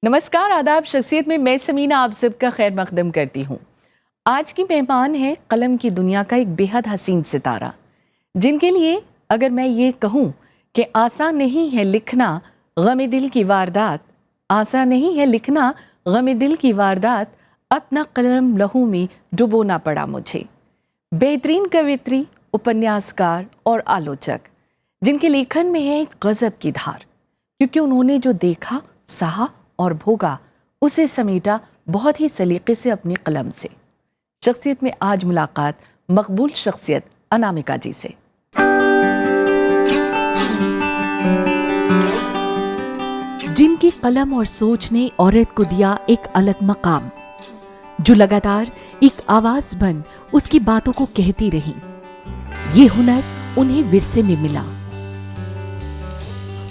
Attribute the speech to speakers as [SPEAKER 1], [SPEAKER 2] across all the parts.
[SPEAKER 1] नमस्कार, आदाब। शख्सियत में मैं समीना आप सबका खैर मकदम करती हूँ। आज की मेहमान है कलम की दुनिया का एक बेहद हसीन सितारा, जिनके लिए अगर मैं ये कहूँ कि आसान नहीं है लिखना गम दिल की वारदात, आसान नहीं है लिखना गम दिल की वारदात, अपना कलम लहू में डुबोना पड़ा मुझे। बेहतरीन कवित्री, उपन्यासकार और आलोचक, जिनके लेखन में है एक गजब की धार, क्योंकि उन्होंने जो देखा, सहा और भोगा उसे समेटा बहुत ही सलीके से अपनी कलम से। शख्सियत में आज मुलाकात मकबूल शख्सियत अनामिका जी से। जिनकी कलम और सोच ने औरत को दिया एक अलग मकाम, जो लगातार एक आवाज बन उसकी बातों को कहती रही। ये हुनर उन्हें विरसे में मिला।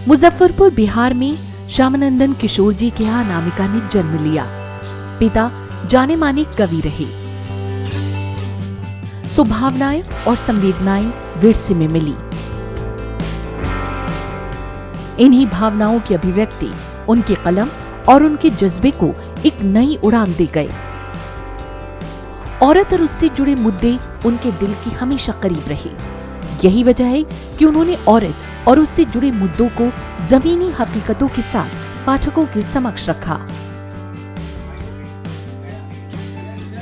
[SPEAKER 1] मुजफ्फरपुर बिहार में श्यामानंदन किशोर जी के यहाँ अनामिका ने जन्म लिया। पिता जाने माने कवि रहे। स्वभावनाएं और संवेदनाएं विरसे में मिली। इन्हीं भावनाओं की अभिव्यक्ति उनकी कलम और उनके जज्बे को एक नई उड़ान दे गए। औरत और उससे जुड़े मुद्दे उनके दिल की हमेशा करीब रहे। यही वजह है कि उन्होंने औरत और उससे जुड़े मुद्दों को जमीनी हकीकतों के साथ पाठकों के समक्ष रखा।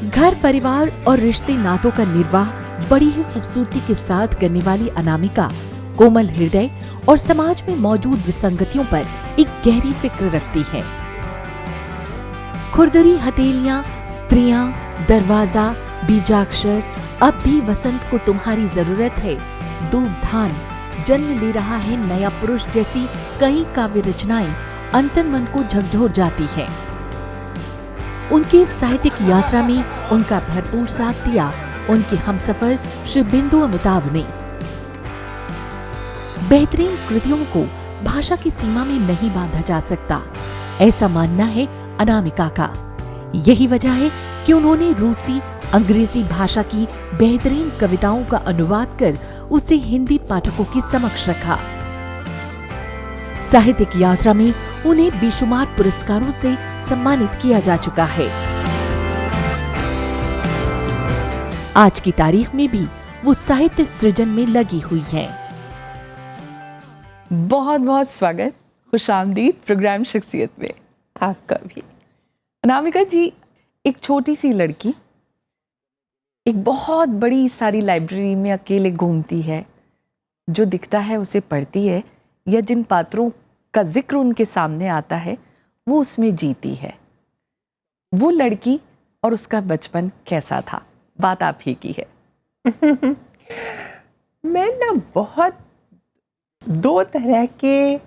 [SPEAKER 1] घर, परिवार और रिश्ते नातों का निर्वाह बड़ी ही खूबसूरती के साथ करने वाली अनामिका कोमल हृदय और समाज में मौजूद विसंगतियों पर एक गहरी फिक्र रखती है। खुरदरी हथेलियां, स्त्रियां, दरवाजा, बीजाक्षर, अब भी वसंत को तुम्हारी जरूरत है, दूब धान, जन्म ले रहा है नया पुरुष जैसी कई काव्य रचनाएं अंतर मन को झकझोर जाती हैं। उनकी साहित्यिक यात्रा में उनका भरपूर साथ दिया उनके हमसफर श्री बिंदु अमिताभ ने। बेहतरीन कृतियों को भाषा की सीमा में नहीं बांधा जा सकता, ऐसा मानना है अनामिका का। यही वजह है कि उन्होंने रूसी, अंग्रेजी भाषा की बेहतरीन कविताओं का अनुवाद कर उसे हिंदी पाठकों के समक्ष रखा। साहित्यिक यात्रा में उन्हें बेशुमार पुरस्कारों से सम्मानित किया जा चुका है। आज की तारीख में भी वो साहित्य सृजन में लगी हुई हैं। बहुत बहुत स्वागत, खुशामदीद प्रोग्राम शख्सियत में आपका भी। अनामिका जी, एक छोटी सी लड़की एक बहुत बड़ी सारी लाइब्रेरी में अकेले घूमती है, जो दिखता है उसे पढ़ती है, या जिन पात्रों का जिक्र उनके सामने आता है वो उसमें जीती है। वो लड़की और उसका बचपन कैसा था, बात आप ही की है।
[SPEAKER 2] मैं ना बहुत दो तरह के,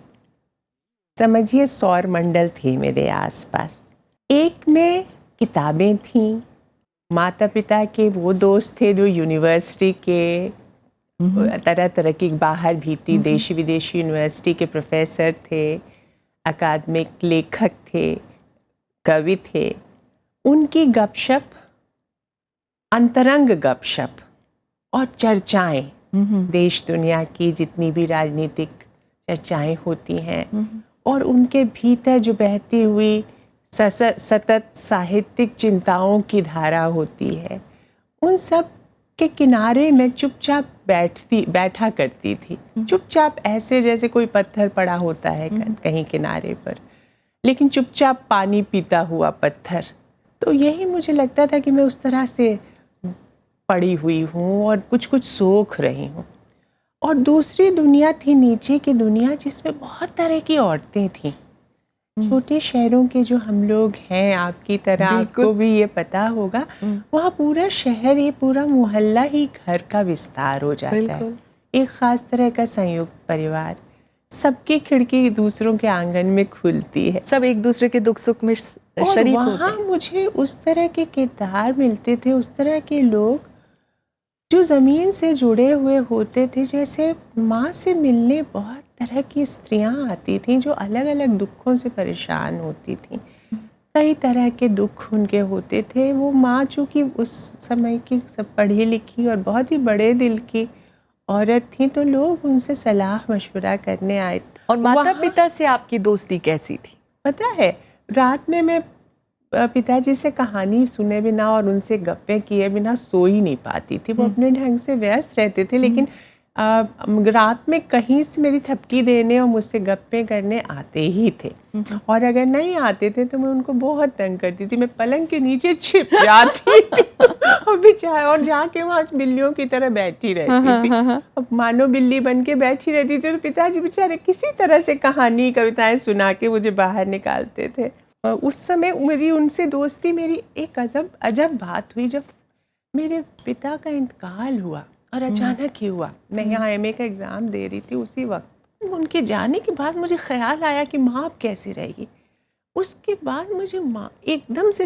[SPEAKER 2] समझिए, सौर मंडल थे मेरे आसपास। एक में किताबें थीं, माता पिता के वो दोस्त थे जो यूनिवर्सिटी के तरह तरह की बाहर भी थी, देशी विदेशी यूनिवर्सिटी के प्रोफेसर थे, अकादमिक लेखक थे, कवि थे। उनकी गपशप, अंतरंग गपशप और चर्चाएं, देश दुनिया की जितनी भी राजनीतिक चर्चाएं होती हैं, और उनके भीतर जो बहती हुई सतत साहित्यिक चिंताओं की धारा होती है, उन सब के किनारे मैं चुपचाप बैठा करती थी। चुपचाप, ऐसे जैसे कोई पत्थर पड़ा होता है कहीं किनारे पर, लेकिन चुपचाप पानी पीता हुआ पत्थर। तो यही मुझे लगता था कि मैं उस तरह से पड़ी हुई हूँ और कुछ कुछ सोख रही हूँ। और दूसरी दुनिया थी, नीचे की दुनिया, जिसमें बहुत तरह की औरतें थीं। छोटे शहरों के जो हम लोग हैं, आपकी तरह आपको भी ये पता होगा, वहाँ पूरा शहर, ये पूरा मोहल्ला ही घर का विस्तार हो जाता है। एक खास तरह का संयुक्त परिवार, सबकी खिड़की दूसरों के आंगन में खुलती है, सब एक दूसरे के दुख सुख में शरीक होते हैं। वहाँ मुझे उस तरह के किरदार मिलते थे, उस तरह के लोग जो ज़मीन से जुड़े हुए होते थे। जैसे माँ से मिलने बहुत तरह की स्त्रियां आती थीं जो अलग अलग दुखों से परेशान होती थीं। कई तरह के दुख उनके होते थे। वो माँ चूँकि उस समय की सब पढ़ी लिखी और बहुत ही बड़े दिल की औरत थी, तो लोग उनसे सलाह मशवरा करने आए।
[SPEAKER 1] और माता पिता से आपकी दोस्ती कैसी थी?
[SPEAKER 2] पता है, रात में मैं पिताजी से कहानी सुने बिना और उनसे गप्पे किए बिना सो ही नहीं पाती थी। वो अपने ढंग से व्यस्त रहते थे, लेकिन रात में कहीं से मेरी थपकी देने और मुझसे गप्पे करने आते ही थे। और अगर नहीं आते थे तो मैं उनको बहुत तंग करती थी। मैं पलंग के नीचे छिप जाती थी और बेचारा, और जाके वहाँ बिल्लियों की तरह बैठी रहती थी। अब मानो बिल्ली बन के बैठी रहती थी, तो पिताजी बेचारे किसी तरह से कहानी कविताएं सुना के मुझे बाहर निकालते थे। उस समय मेरी उनसे दोस्ती, मेरी एक अजब बात हुई जब मेरे पिता का इंतकाल हुआ, और अचानक ही हुआ। मैं यहाँ एमए का एग्ज़ाम दे रही थी उसी वक्त। उनके जाने के बाद मुझे ख्याल आया कि माँ अब कैसे रहेगी। उसके बाद मुझे माँ एकदम से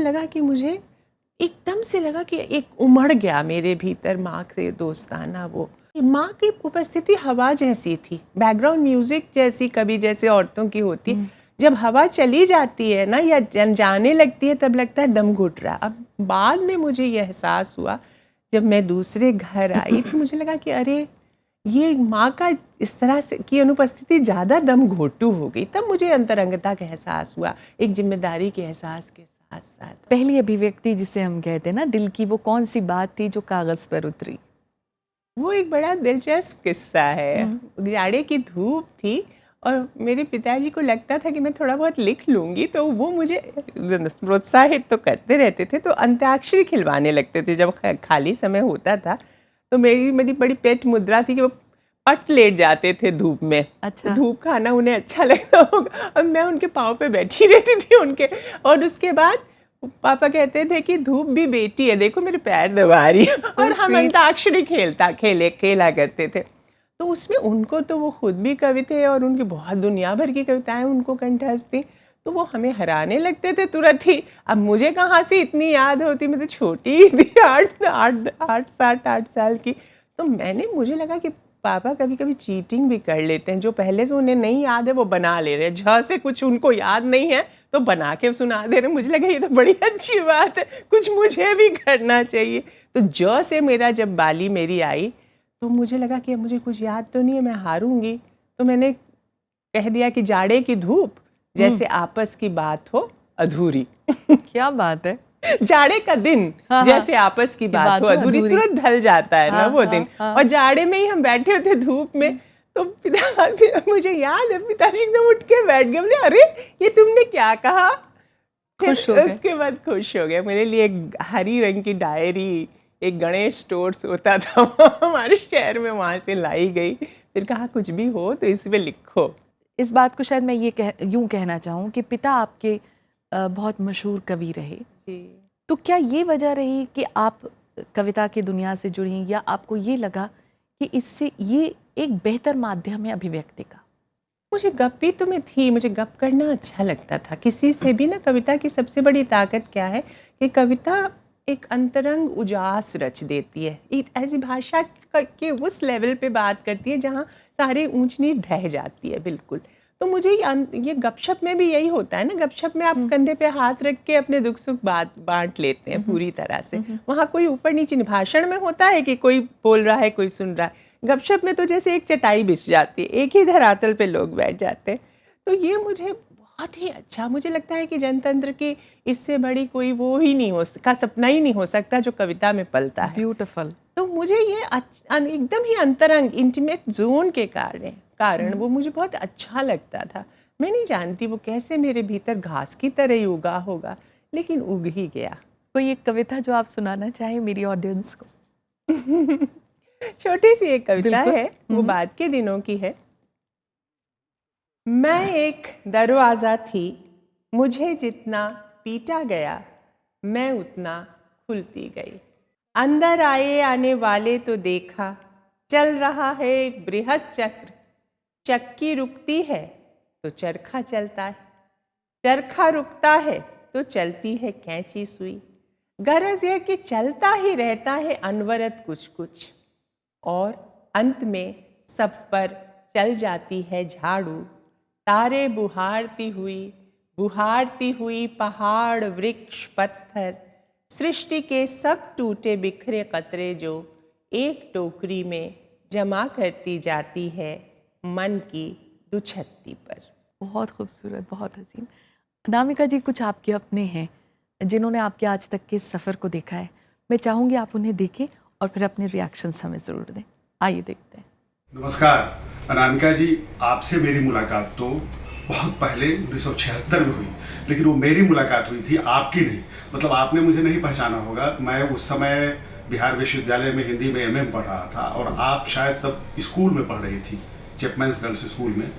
[SPEAKER 2] लगा कि एक उमड़ गया मेरे भीतर माँ से दोस्ताना वो। माँ की उपस्थिति हवा जैसी थी, बैकग्राउंड म्यूजिक जैसी, कभी जैसे औरतों की होती है। जब हवा चली जाती है ना या जाने लगती है, तब लगता है दम घुट रहा। अब बाद में मुझे यह एहसास हुआ जब मैं दूसरे घर आई, तो मुझे लगा कि अरे ये माँ का इस तरह से की अनुपस्थिति ज़्यादा दम घोटू हो गई। तब मुझे अंतरंगता का एहसास हुआ, एक जिम्मेदारी के एहसास के साथ साथ।
[SPEAKER 1] पहली अभिव्यक्ति जिसे हम कहते हैं ना दिल की, वो कौन सी बात थी जो कागज़ पर उतरी?
[SPEAKER 2] वो एक बड़ा दिलचस्प किस्सा है। जाड़े की धूप थी और मेरे पिताजी को लगता था कि मैं थोड़ा बहुत लिख लूँगी, तो वो मुझे प्रोत्साहित तो करते रहते थे। तो अंत्याक्षरी खिलवाने लगते थे जब खाली समय होता था। तो मेरी बड़ी पेट मुद्रा थी कि वो पट लेट जाते थे धूप में।
[SPEAKER 1] अच्छा।
[SPEAKER 2] धूप खाना उन्हें अच्छा लगता होगा, और मैं उनके पाँव पे बैठी रहती थी उनके। और उसके बाद पापा कहते थे कि धूप भी बेटी है, देखो मेरे पैर दबा रही है। और हम अंताक्षरी खेला करते थे। तो उसमें उनको तो वो खुद भी कवि थे और उनकी बहुत दुनिया भर की कविताएं उनको कंठस्थ थी, तो वो हमें हराने लगते थे तुरंत ही। अब मुझे कहाँ से इतनी याद होती, मैं तो छोटी ही थी, 8 साल की। तो मुझे लगा कि पापा कभी कभी चीटिंग भी कर लेते हैं, जो पहले से उन्हें नहीं याद है वो बना ले रहे हैं। झ से कुछ उनको याद नहीं है तो बना के सुना दे रहे हैं। मुझे लगा ये तो बड़ी अच्छी बात है, कुछ मुझे भी करना चाहिए। तो ज से मेरा जब बाली मेरी आई, तो मुझे लगा कि अब मुझे कुछ याद तो नहीं है, मैं हारूंगी। तो मैंने कह दिया कि जाड़े की धूप जैसे आपस की बात हो अधूरी।
[SPEAKER 1] क्या बात है।
[SPEAKER 2] जाड़े का दिन जैसे आपस की बात हो अधूरी, तुरंत ढल जाता है ना वो दिन। और जाड़े में ही हम बैठे होते धूप में, तो मुझे याद है पिताजी एकदम उठ के बैठ गए, बोले अरे ये तुमने क्या कहा।
[SPEAKER 1] खुश हो गए।
[SPEAKER 2] उसके बाद खुश हो गए। मेरे लिए एक हरी रंग की डायरी, एक गणेश स्टोर्स होता था हमारे शहर में, वहाँ से लाई गई। फिर कहा कुछ भी हो तो इसमें लिखो।
[SPEAKER 1] इस बात को शायद मैं यूँ कहना चाहूँ कि पिता आपके बहुत मशहूर कवि रहे, तो क्या ये वजह रही कि आप कविता की दुनिया से जुड़ी, या आपको ये लगा कि इससे ये एक बेहतर माध्यम है अभिव्यक्ति का?
[SPEAKER 2] मुझे गप्पी तो मैं थी, मुझे गप करना अच्छा लगता था किसी से भी ना। कविता की सबसे बड़ी ताकत क्या है कि कविता एक अंतरंग उजास रच देती है। एक ऐसी भाषा के उस लेवल पे बात करती है जहाँ सारी ऊंच नीच ढह जाती है बिल्कुल। तो मुझे ये गपशप में भी यही होता है ना। गपशप में आप कंधे पे हाथ रख के अपने दुख सुख बांट लेते हैं पूरी तरह से। वहाँ कोई ऊपर नीचे, भाषण में होता है कि कोई बोल रहा है कोई सुन रहा है। गपशप में तो जैसे एक चटाई बिछ जाती है, एक ही धरातल पे लोग बैठ जाते हैं। तो ये मुझे बहुत ही अच्छा, मुझे लगता है कि जनतंत्र की इससे बड़ी कोई वो ही नहीं का सपना ही नहीं हो सकता जो कविता में पलता है।
[SPEAKER 1] ब्यूटीफुल।
[SPEAKER 2] तो मुझे ये एकदम ही अंतरंग इंटीमेट जोन के कारण वो मुझे बहुत अच्छा लगता था। मैं नहीं जानती वो कैसे मेरे भीतर घास की तरह ही उगा होगा, लेकिन उग ही गया।
[SPEAKER 1] कोई एक कविता जो आप सुनाना चाहें मेरी ऑडियंस को?
[SPEAKER 2] छोटी सी एक कविता है, वो बाद के दिनों की है। मैं एक दरवाज़ा थी, मुझे जितना पीटा गया मैं उतना खुलती गई। अंदर आने वाले तो देखा, चल रहा है एक बृहद चक्र। चक्की रुकती है तो चरखा चलता है, चरखा रुकता है तो चलती है कैंची सुई। गरज है कि चलता ही रहता है अनवरत कुछ कुछ, और अंत में सब पर चल जाती है झाड़ू। तारे बुहारती हुई पहाड़ वृक्ष पत्थर, सृष्टि के सब टूटे बिखरे कतरे जो एक टोकरी में जमा करती जाती है मन की दुछत्ती पर।
[SPEAKER 1] बहुत खूबसूरत, बहुत हसीन। अनामिका जी, कुछ आपके अपने हैं जिन्होंने आपके आज तक के सफ़र को देखा है। मैं चाहूँगी आप उन्हें देखें और फिर अपने रिएक्शंस हमें ज़रूर दें। आइए देखते हैं।
[SPEAKER 3] नमस्कार अनामिका जी, आपसे मेरी मुलाकात तो बहुत पहले 1976 में हुई, लेकिन वो मेरी मुलाकात हुई थी, आपकी नहीं। मतलब आपने मुझे नहीं पहचाना होगा। मैं उस समय बिहार विश्वविद्यालय में हिंदी में एमए पढ़ रहा था और आप शायद तब स्कूल में पढ़ रही थी, चैपमैन्स गर्ल्स स्कूल में।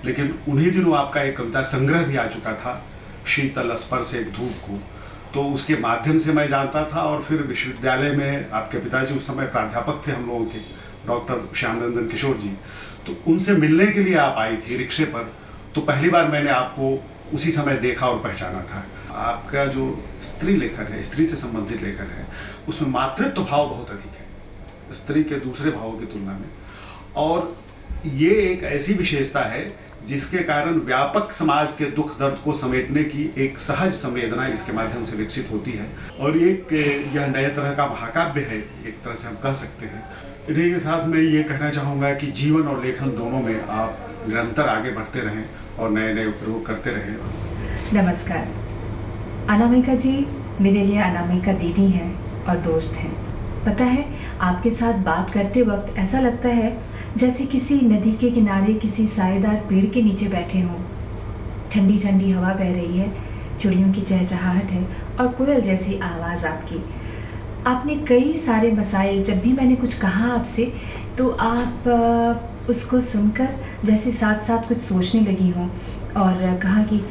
[SPEAKER 3] लेकिन उन्हीं दिनों आपका एक कविता संग्रह भी आ चुका था, शीतल स्पर्श एक धूप को, तो उसके माध्यम से मैं जानता था। और फिर विश्वविद्यालय में आपके पिताजी उस समय प्राध्यापक थे हम लोगों के, डॉक्टर श्यामनंदन किशोर जी, तो उनसे मिलने के लिए आप आई थी रिक्शे पर। तो पहली बार मैंने आपको उसी समय देखा और पहचाना था। आपका जो स्त्री लेखन है, स्त्री से संबंधित लेखन है, उसमें मातृत्व भाव बहुत अधिक है स्त्री के दूसरे भावों की तुलना में। और ये एक ऐसी विशेषता है जिसके कारण व्यापक समाज के दुख दर्द को समेटने की एक सहज संवेदना इसके माध्यम से विकसित होती है। और एक यह नए तरह का महाकाव्य है, एक तरह से हम कह सकते हैं। इन्हीं के साथ मैं ये कहना चाहूँगा कि जीवन और लेखन दोनों में आप निरंतर आगे बढ़ते रहें और नए नए प्रयोग करते रहें।
[SPEAKER 4] नमस्कार अनामिका जी, मेरे लिए अनामिका दीदी हैं और दोस्त हैं। पता है, आपके साथ बात करते वक्त ऐसा लगता है जैसे किसी नदी के किनारे किसी सायेदार पेड़ के नीचे बैठे हों। ठंडी ठंडी हवा बह रही है, चिड़ियों की चहचहाहट है और कोयल जैसी आवाज़ आपकी। आपने कई सारे मसाइल, जब भी मैंने कुछ कहा आपसे तो आप उसको सुनकर जैसे साथ साथ कुछ सोचने लगी हों और कहा कि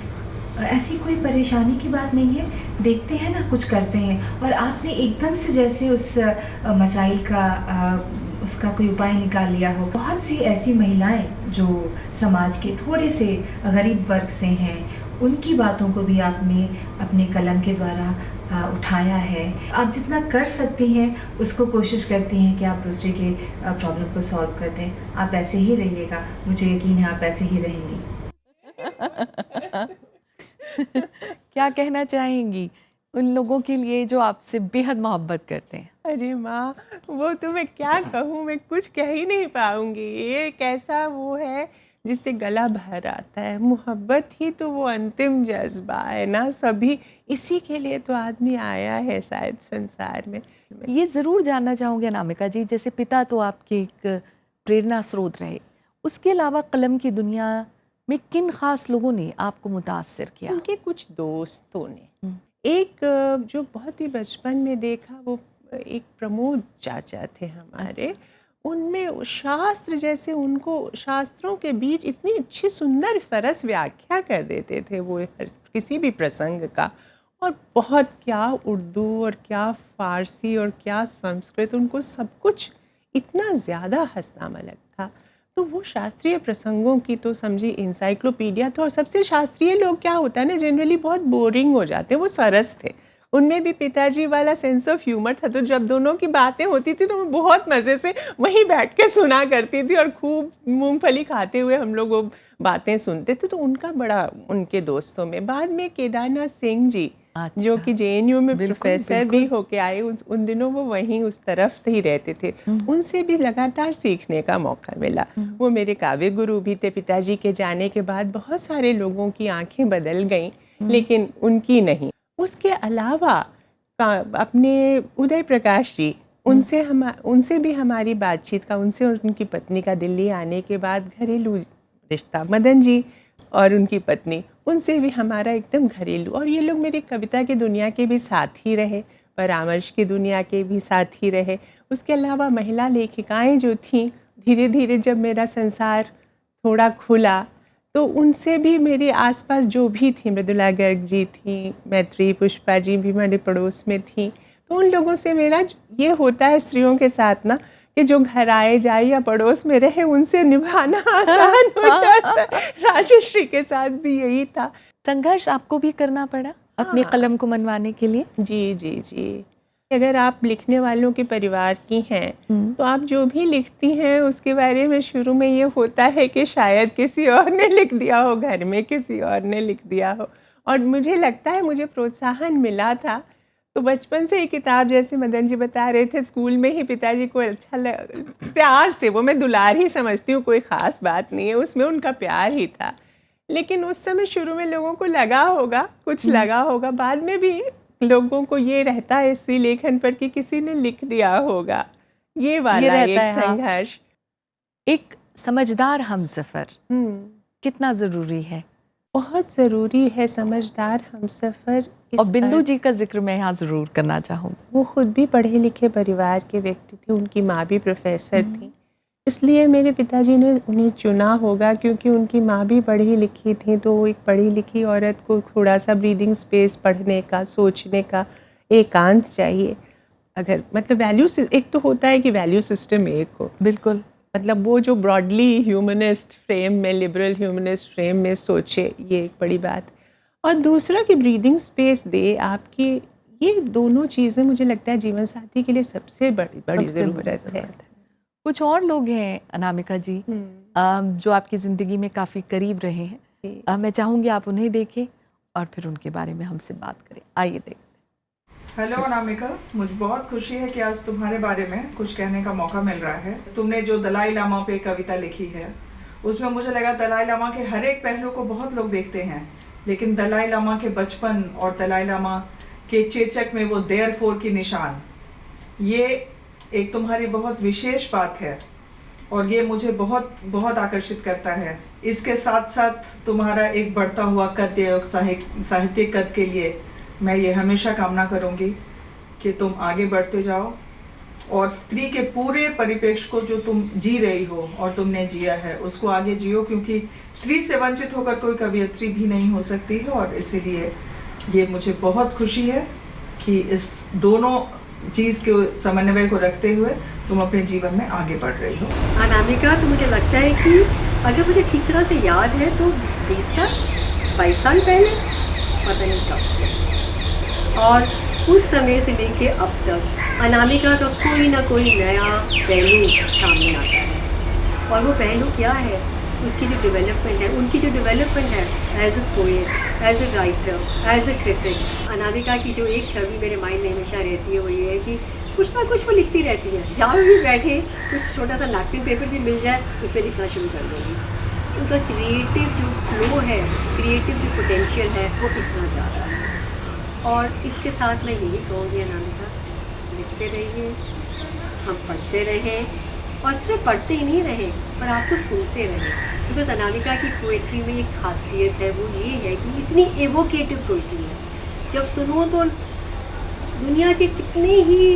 [SPEAKER 4] ऐसी कोई परेशानी की बात नहीं है, देखते हैं ना, कुछ करते हैं। और आपने एकदम से जैसे उस मसाइल का उसका कोई उपाय निकाल लिया हो। बहुत सी ऐसी महिलाएं जो समाज के थोड़े से गरीब वर्ग से हैं, उनकी बातों को भी आपने अपने कलम के द्वारा उठाया है। आप जितना कर सकती हैं उसको कोशिश करती हैं कि आप दूसरे के प्रॉब्लम को सॉल्व कर दें। आप ऐसे ही रहिएगा, मुझे यकीन है आप ऐसे ही रहेंगी।
[SPEAKER 1] क्या कहना चाहेंगी उन लोगों के लिए जो आपसे बेहद मोहब्बत करते हैं?
[SPEAKER 2] अरे माँ, वो तो मैं क्या कहूँ, मैं कुछ कह ही नहीं पाऊँगी। ये एक ऐसा वो है जिससे गला भर आता है। मोहब्बत ही तो वो अंतिम जज्बा है ना। सभी इसी के लिए तो आदमी आया है शायद संसार में।
[SPEAKER 1] ये ज़रूर जानना चाहूँगी अनामिका जी, जैसे पिता तो आपके एक प्रेरणा स्रोत रहे, उसके अलावा कलम की दुनिया में किन खास लोगों ने आपको मुतासर किया?
[SPEAKER 2] उनके कुछ दोस्तों ने, एक जो बहुत ही बचपन में देखा, वो एक प्रमोद चाचा थे हमारे। उनमें शास्त्र, जैसे उनको शास्त्रों के बीच इतनी अच्छी सुंदर सरस व्याख्या कर देते थे वो किसी भी प्रसंग का। और बहुत क्या उर्दू और क्या फ़ारसी और क्या संस्कृत, उनको सब कुछ इतना ज़्यादा हंसना लगता था। तो वो शास्त्रीय प्रसंगों की तो समझिए इंसाइक्लोपीडिया था। और सबसे शास्त्रीय लोग क्या होता है ना, जनरली बहुत बोरिंग हो जाते हैं। वो सरस थे, उनमें भी पिताजी वाला सेंस ऑफ ह्यूमर था। तो जब दोनों की बातें होती थी तो मैं बहुत मज़े से वहीं बैठ के सुना करती थी और खूब मूंगफली खाते हुए हम लोग वो बातें सुनते थे। तो उनका बड़ा, उनके दोस्तों में बाद में केदारनाथ सिंह जी,
[SPEAKER 1] अच्छा,
[SPEAKER 2] जो कि JNU में
[SPEAKER 1] बिल्कुल,
[SPEAKER 2] प्रोफेसर भी होके आए, उन दिनों वो वहीं उस तरफ ही रहते थे। उनसे भी लगातार सीखने का मौका मिला। वो मेरे काव्य गुरु भी थे। पिताजी के जाने के बाद बहुत सारे लोगों की आंखें बदल गईं, लेकिन उनकी नहीं। उसके अलावा अपने उदय प्रकाश जी, उनसे भी हमारी बातचीत का, उनसे और उनकी पत्नी का दिल्ली आने के बाद घरेलू रिश्ता, मदन जी और उनकी पत्नी, उनसे भी हमारा एकदम घरेलू। और ये लोग मेरी कविता की दुनिया के भी साथी रहे, परामर्श की दुनिया के भी साथी रहे। उसके अलावा महिला लेखिकाएं जो थीं, धीरे धीरे जब मेरा संसार थोड़ा खुला तो उनसे भी मेरे आसपास जो भी थी, मृदुला गर्ग जी थी, मैत्री पुष्पा जी भी मेरे पड़ोस में थी। तो उन लोगों से मेरा ये होता है स्त्रियों के साथ ना, कि जो घर आए जाए या पड़ोस में रहे, उनसे निभाना आसान हो जाता है। राजश्री के साथ भी यही था।
[SPEAKER 1] संघर्ष आपको भी करना पड़ा अपने कलम को मनवाने के लिए?
[SPEAKER 2] जी जी जी। अगर आप लिखने वालों के परिवार की हैं तो आप जो भी लिखती हैं उसके बारे में शुरू में ये होता है कि शायद किसी और ने लिख दिया हो, घर में किसी और ने लिख दिया हो। और मुझे लगता है मुझे प्रोत्साहन मिला था। तो बचपन से ही किताब, जैसे मदन जी बता रहे थे, स्कूल में ही पिताजी को अच्छा प्यार से, वो मैं दुलार ही समझती हूँ, कोई ख़ास बात नहीं है, उसमें उनका प्यार ही था। लेकिन उस समय शुरू में लोगों को लगा होगा, कुछ लगा होगा, बाद में भी लोगों को ये रहता है इसी लेखन पर कि किसी ने लिख दिया होगा, ये वाला
[SPEAKER 1] रहता
[SPEAKER 2] एक
[SPEAKER 1] है, हाँ।
[SPEAKER 2] संघर्ष।
[SPEAKER 1] एक समझदार हमसफर कितना जरूरी है।
[SPEAKER 2] बहुत ज़रूरी है समझदार हमसफ़र। इस
[SPEAKER 1] और बिंदु
[SPEAKER 2] अर्थ-
[SPEAKER 1] जी का जिक्र मैं यहाँ जरूर करना चाहूँ।
[SPEAKER 2] वो खुद भी पढ़े लिखे परिवार के व्यक्ति थे, उनकी माँ भी प्रोफेसर थी, इसलिए मेरे पिताजी ने उन्हें चुना होगा क्योंकि उनकी माँ भी पढ़ी लिखी थी। तो एक पढ़ी लिखी औरत को थोड़ा सा ब्रीदिंग स्पेस, पढ़ने का, सोचने का एकांत चाहिए। अगर मतलब वैल्यू एक तो होता है कि वैल्यू सिस्टम एक हो,
[SPEAKER 1] बिल्कुल।
[SPEAKER 2] मतलब वो जो ब्रॉडली ह्यूमनिस्ट फ्रेम में, लिबरल ह्यूमनिस्ट फ्रेम में सोचे, ये एक बड़ी बात। और दूसरा कि ब्रीदिंग स्पेस दे आपकी, ये दोनों चीज़ें मुझे लगता है जीवन साथी के लिए सबसे बड़ी
[SPEAKER 1] सबसे बड़ी
[SPEAKER 2] ज़रूरत है।
[SPEAKER 1] कुछ और लोग हैं अनामिका जी जो आपकी ज़िंदगी में काफ़ी करीब रहे हैं। मैं चाहूँगी आप उन्हें देखें और फिर उनके बारे में हमसे बात करें। आइए देखें।
[SPEAKER 5] हेलो अनामिका, मुझे बहुत खुशी है कि आज तुम्हारे बारे में कुछ कहने का मौका मिल रहा है। तुमने जो दलाई लामा पे कविता लिखी है, उसमें मुझे लगा दलाई लामा के हर एक पहलू को बहुत लोग देखते हैं, लेकिन दलाई लामा के बचपन और दलाई लामा के चेचक में वो देयरफॉर की निशान, ये एक तुम्हारी बहुत विशेष बात है और ये मुझे बहुत बहुत आकर्षित करता है। इसके साथ साथ तुम्हारा एक बढ़ता हुआ कद, साहित्यिक कद के लिए मैं ये हमेशा कामना करूँगी कि तुम आगे बढ़ते जाओ और स्त्री के पूरे परिप्रेक्ष्य को जो तुम जी रही हो और तुमने जिया है उसको आगे जियो, क्योंकि स्त्री से वंचित होकर कोई कवयित्री भी नहीं हो सकती है। और इसीलिए ये मुझे बहुत खुशी है कि इस दोनों चीज़ के समन्वय को रखते हुए तुम अपने जीवन में आगे बढ़ रही हो।
[SPEAKER 6] अनामिका, तो मुझे लगता है कि अगर मुझे ठीक तरह से याद है तो 20 साल 22 साल पहले, पता नहीं कब से, और उस समय से लेके अब तक अनामिका का कोई ना कोई नया पहलू सामने आता है। और वो पहलू क्या है, उसकी जो डेवलपमेंट है, उनकी जो डेवलपमेंट है as a poet, as a writer, as a critic. Anamika की जो एक छवि मेरे माइंड में हमेशा रहती है वो ये है कि कुछ ना कुछ वो लिखती रहती है, जहाँ भी बैठे कुछ छोटा सा नैपकिन पेपर भी मिल जाए उस पर लिखना शुरू कर देगी। उनका क्रिएटिव जो फ्लो है, क्रिएटिव जो पोटेंशियल है वो इतना ज़्यादा है। और इसके साथ मैं यही कहूँगी अनामिका, लिखते रहिए, हम पढ़ते रहें, और सिर्फ पढ़ते ही नहीं रहे पर आपको सुनते रहें। बिकॉज अनामिका की पोएट्री में एक खासियत है, वो ये है कि इतनी एवोकेटिव पोएट्री है। जब सुनो तो दुनिया के कितने ही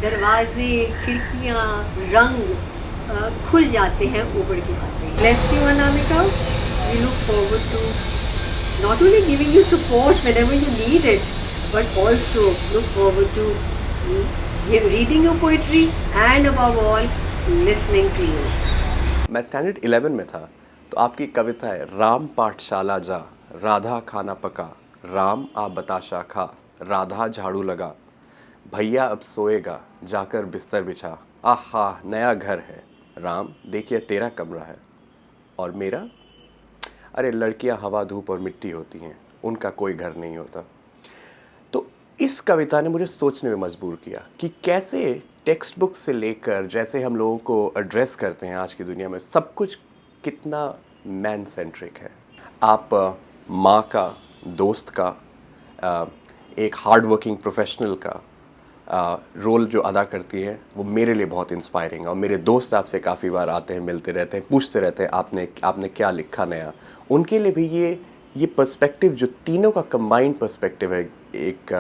[SPEAKER 6] दरवाजे, खिड़कियाँ, रंग खुल जाते हैं, उबड़ के आते हैं। Bless you Anamika, we look forward to not only giving you support whenever you need it, but also look forward to reading your poetry and above all listening to you.
[SPEAKER 7] मैं स्टैंडर्ड 11 में था तो आपकी कविता है, राम पाठशाला जा, राधा खाना पका, राम आ बताशा खा, राधा झाड़ू लगा, भैया अब सोएगा जाकर बिस्तर बिछा, आहा नया घर है, राम देखिए तेरा कमरा है और मेरा, अरे लड़कियां हवा धूप और मिट्टी होती हैं, उनका कोई घर नहीं होता। तो इस कविता ने मुझे सोचने में मजबूर किया कि कैसे टेक्स्ट बुक से लेकर जैसे हम लोगों को एड्रेस करते हैं आज की दुनिया में, सब कुछ कितना मैन सेंट्रिक है। आप माँ का, दोस्त का, एक हार्ड वर्किंग प्रोफेशनल का रोल जो अदा करती है, वो मेरे लिए बहुत इंस्पायरिंग है। और मेरे दोस्त आपसे काफ़ी बार आते हैं, मिलते रहते हैं, पूछते रहते हैं आपने क्या लिखा नया। उनके लिए भी ये पर्सपेक्टिव जो तीनों का कंबाइंड पर्सपेक्टिव है, एक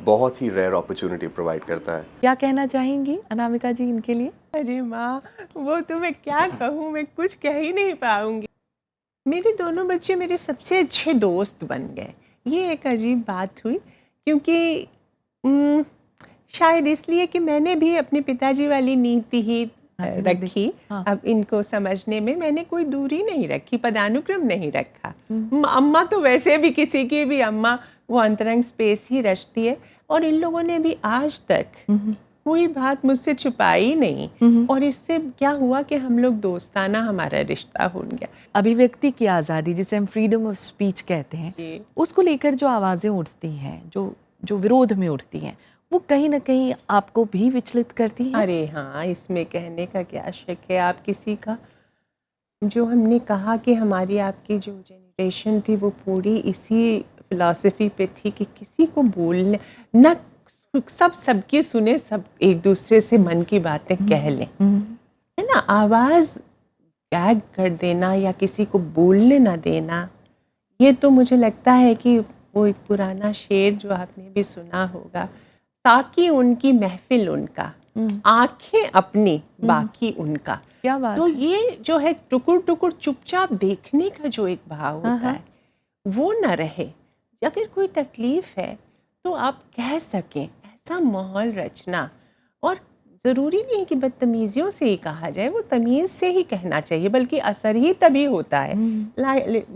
[SPEAKER 7] बहुत ही रेयर अपॉर्चुनिटी प्रोवाइड करता है।
[SPEAKER 1] क्या कहना चाहेंगी अनामिका जी इनके लिए?
[SPEAKER 2] अरे माँ, वो तो मैं क्या कहूँ, मैं कुछ कह ही नहीं पाऊँगी। मेरे दोनों बच्चे मेरे सबसे अच्छे दोस्त बन गए। ये एक अजीब बात हुई, क्योंकि शायद इसलिए कि मैंने भी अपने पिताजी वाली नीति ही रखी।
[SPEAKER 1] हाँ।
[SPEAKER 2] अब इनको समझने में मैंने कोई दूरी नहीं रखी, पदानुक्रम नहीं रखा। अम्मा तो वैसे भी, किसी की भी अम्मा वो अंतरंग स्पेस ही रचती है, और इन लोगों ने भी आज तक कोई बात मुझसे छुपाई नहीं। और इससे क्या हुआ कि हम लोग दोस्ताना हमारा रिश्ता हो गया।
[SPEAKER 1] अभिव्यक्ति की आज़ादी, जिसे हम फ्रीडम ऑफ स्पीच कहते हैं, उसको लेकर जो आवाज़ें उठती हैं, जो विरोध में उठती हैं, वो कहीं ना कहीं आपको भी विचलित करती है।
[SPEAKER 2] अरे हाँ, इसमें कहने का क्या शक है। आप किसी का जो हमने कहा कि हमारी आपकी जो जनरेशन थी वो पूरी इसी फिलॉसफी पे थी कि किसी को बोलने ना, सब सबकी सुने, सब एक दूसरे से मन की बातें कह लें, है ना। आवाज़ गैग कर देना या किसी को बोलने ना देना, ये तो मुझे लगता है कि वो एक पुराना शेर जो आपने भी सुना होगा, साकी उनकी महफिल उनका, आंखें अपनी बाकी उनका।
[SPEAKER 1] क्या बात
[SPEAKER 2] तो
[SPEAKER 1] है।
[SPEAKER 2] ये जो है टुकुर टुकुर चुपचाप देखने का जो एक भाव होता है वो न रहे। अगर कोई तकलीफ है तो आप कह सकें, ऐसा माहौल रचना। और ज़रूरी नहीं कि बदतमीज़ियों से ही कहा जाए, वो तमीज़ से ही कहना चाहिए, बल्कि असर ही तभी होता है।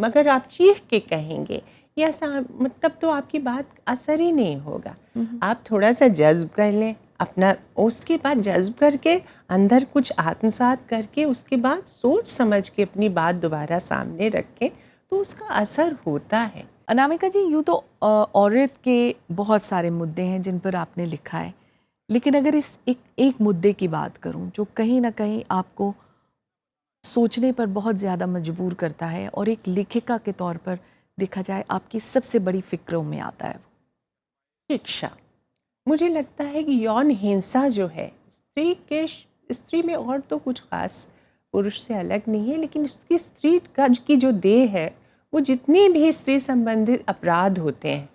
[SPEAKER 2] मगर आप चीख के कहेंगे या मतलब तो आपकी बात असर ही नहीं होगा। आप थोड़ा सा जज्ब कर लें अपना, उसके बाद जज्ब करके अंदर कुछ आत्मसात करके उसके बाद सोच समझ के अपनी बात दोबारा सामने रखें तो उसका असर होता है।
[SPEAKER 1] अनामिका जी, यूँ तो औरत के बहुत सारे मुद्दे हैं जिन पर आपने लिखा है, लेकिन अगर इस एक मुद्दे की बात करूं जो कहीं ना कहीं आपको सोचने पर बहुत ज़्यादा मजबूर करता है और एक लेखिका के तौर पर देखा जाए आपकी सबसे बड़ी फिक्रों में आता है,
[SPEAKER 2] शिक्षा। मुझे लगता है कि यौन हिंसा जो है स्त्री में और तो कुछ खास पुरुष से अलग नहीं है, लेकिन उसकी स्त्री का की जो देह है, वो जितने भी स्त्री संबंधित अपराध होते हैं,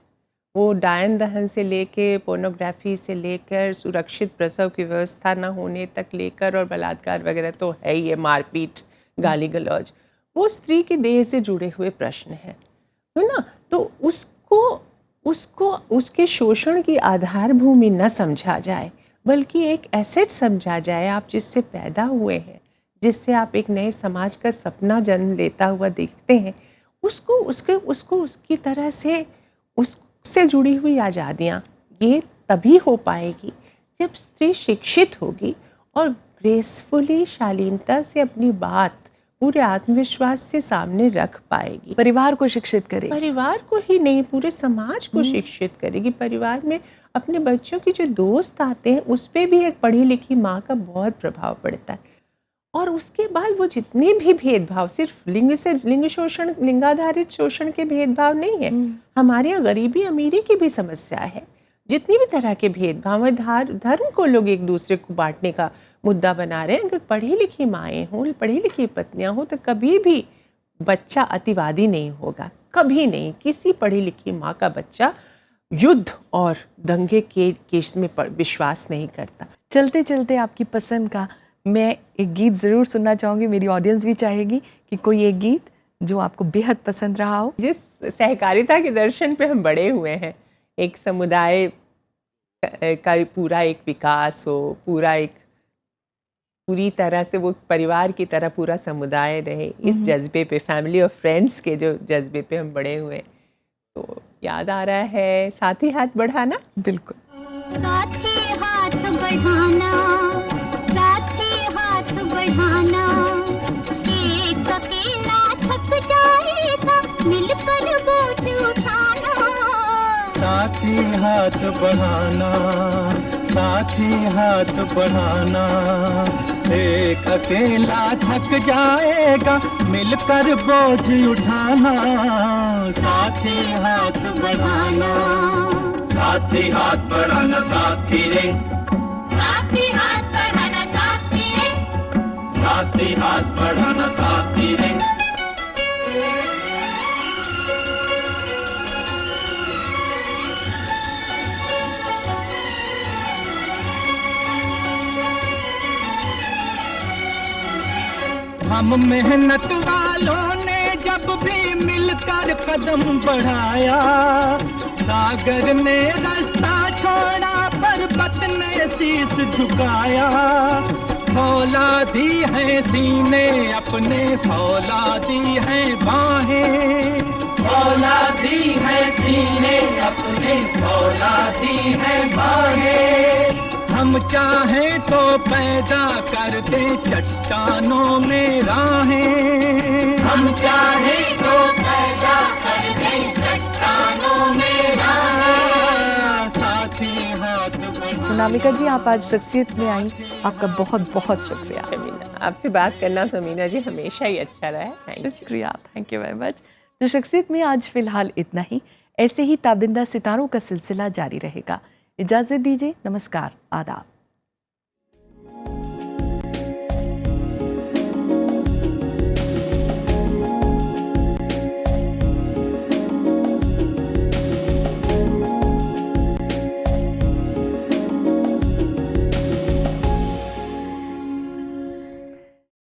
[SPEAKER 2] वो डायन दहन से लेके पोर्नोग्राफी से लेकर सुरक्षित प्रसव की व्यवस्था न होने तक लेकर और बलात्कार वगैरह तो है ही है, मारपीट, गाली गलौज, वो स्त्री के देह से जुड़े हुए प्रश्न हैं, है ना। तो उसको उसके शोषण की आधार भूमि न समझा जाए, बल्कि एक एसेट समझा जाए, आप जिससे पैदा हुए हैं, जिससे आप एक नए समाज का सपना जन्म लेता हुआ देखते हैं, उसको उसकी तरह से उससे जुड़ी हुई आज़ादियाँ ये तभी हो पाएगी जब स्त्री शिक्षित होगी और ग्रेसफुली, शालीनता से अपनी बात पूरे आत्मविश्वास से सामने रख पाएगी।
[SPEAKER 1] परिवार को शिक्षित करे,
[SPEAKER 2] परिवार को ही नहीं पूरे समाज को शिक्षित करेगी। परिवार में अपने बच्चों की जो दोस्त आते हैं उस पर भी एक पढ़ी लिखी माँ का बहुत प्रभाव पड़ता है। और उसके बाद वो जितने भी भेदभाव, सिर्फ लिंग शोषण, लिंगाधारित शोषण के भेदभाव नहीं है, हमारे यहाँ गरीबी अमीरी की भी समस्या है। जितनी भी तरह के भेदभाव, धर्म को लोग एक दूसरे को बांटने का मुद्दा बना रहे हैं। अगर पढ़ी लिखी माएँ हों, पढ़ी लिखी पत्नियाँ हों, तो कभी भी बच्चा अतिवादी नहीं होगा, कभी नहीं। किसी पढ़ी लिखी माँ का बच्चा युद्ध और दंगे के केस में विश्वास नहीं करता।
[SPEAKER 1] चलते चलते आपकी पसंद का मैं एक गीत ज़रूर सुनना चाहूँगी, मेरी ऑडियंस भी चाहेगी कि कोई एक गीत जो आपको बेहद पसंद रहा हो।
[SPEAKER 2] जिस सहकारिता के दर्शन पे हम बड़े हुए हैं, एक समुदाय का पूरा एक विकास हो, पूरी तरह से वो परिवार की तरह पूरा समुदाय रहे, इस जज्बे पे, फैमिली और फ्रेंड्स के जो जज्बे पे हम बड़े हुए, तो याद आ रहा है साथी हाथ बढ़ाना।
[SPEAKER 1] बिल्कुल,
[SPEAKER 8] साथी हाथ बढ़ाना, साथी हाथ बढ़ाना, एक अकेला थक जाएगा मिलकर बोझ उठाना।
[SPEAKER 9] साथी हाथ बढ़ाना, साथी हाथ बढ़ाना, एक अकेला थक जाएगा मिलकर बोझ उठाना। साथी हाथ बढ़ाना, साथी हाथ बढ़ाना, साथी रे,
[SPEAKER 8] साथी हाथ बढ़ाना, साथी रे,
[SPEAKER 9] साथी हाथ बढ़ाना, साथी रे। हम मेहनत वालों ने जब भी मिलकर कदम बढ़ाया, सागर ने रास्ता छोड़ा पर्वत ने शीश झुकाया। फौलादी है सीने अपने, फौलादी है बाहें, फौलादी है सीने अपने, फौलादी है बाहें। हम चाहें तो पैदा कर दे चट्टानों में राहें, हम चाहें तो पैदा कर दे चट्टानों में राहें। साथी हाथ बढ़ाना।
[SPEAKER 1] अनामिका जी, आप आज शख्सियत में आई, आपका बहुत बहुत शुक्रिया।
[SPEAKER 2] आपसे बात करना समीना जी हमेशा ही अच्छा रहा है। Thank you.
[SPEAKER 1] शुक्रिया, थैंक यू वेरी मच। तो शख्सियत में आज फिलहाल इतना ही। ऐसे ही ताबिंदा सितारों का सिलसिला जारी रहेगा। इजाज़त दीजिए, नमस्कार, आदाब।